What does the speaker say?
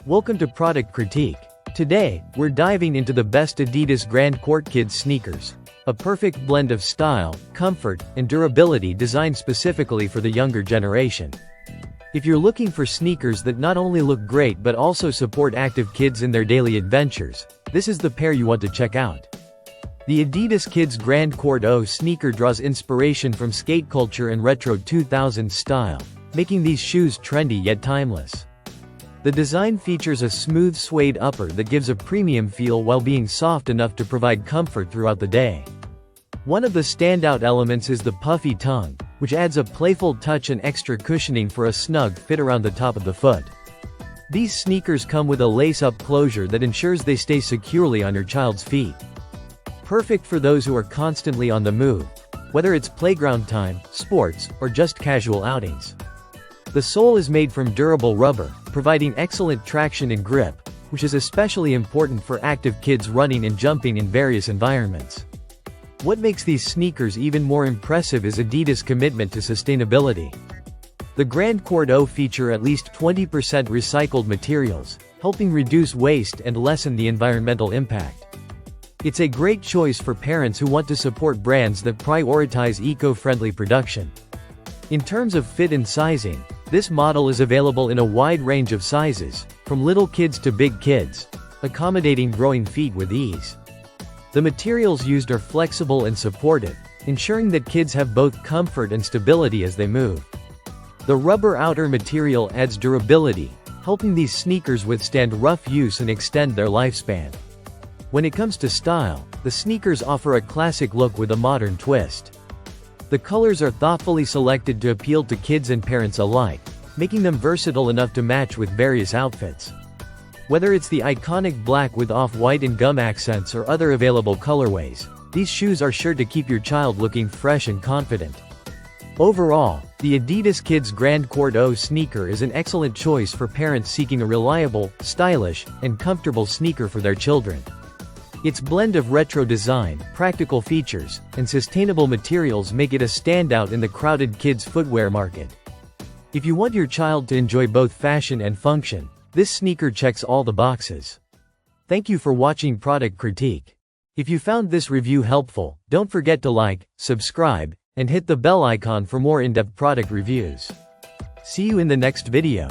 Welcome to Product Critique. Today, we're diving into the best Adidas Grand Court Kids sneakers. A perfect blend of style, comfort, and durability designed specifically for the younger generation. If you're looking for sneakers that not only look great but also support active kids in their daily adventures, this is the pair you want to check out. The Adidas Kids Grand Court O sneaker draws inspiration from skate culture and retro 2000s style, making these shoes trendy yet timeless. The design features a smooth suede upper that gives a premium feel while being soft enough to provide comfort throughout the day. One of the standout elements is the puffy tongue, which adds a playful touch and extra cushioning for a snug fit around the top of the foot. These sneakers come with a lace-up closure that ensures they stay securely on your child's feet. Perfect for those who are constantly on the move, whether it's playground time, sports, or just casual outings. The sole is made from durable rubber, providing excellent traction and grip, which is especially important for active kids running and jumping in various environments. What makes these sneakers even more impressive is Adidas' commitment to sustainability. The Grand Court O feature at least 20% recycled materials, helping reduce waste and lessen the environmental impact. It's a great choice for parents who want to support brands that prioritize eco-friendly production. In terms of fit and sizing, this model is available in a wide range of sizes, from little kids to big kids, accommodating growing feet with ease. The materials used are flexible and supportive, ensuring that kids have both comfort and stability as they move. The rubber outer material adds durability, helping these sneakers withstand rough use and extend their lifespan. When it comes to style, the sneakers offer a classic look with a modern twist. The colors are thoughtfully selected to appeal to kids and parents alike, making them versatile enough to match with various outfits. Whether it's the iconic black with off-white and gum accents or other available colorways, these shoes are sure to keep your child looking fresh and confident. Overall, the Adidas Kids Grand Court O sneaker is an excellent choice for parents seeking a reliable, stylish, and comfortable sneaker for their children. Its blend of retro design, practical features, and sustainable materials make it a standout in the crowded kids' footwear market. If you want your child to enjoy both fashion and function, this sneaker checks all the boxes. Thank you for watching Product Critique. If you found this review helpful, don't forget to like, subscribe, and hit the bell icon for more in-depth product reviews. See you in the next video.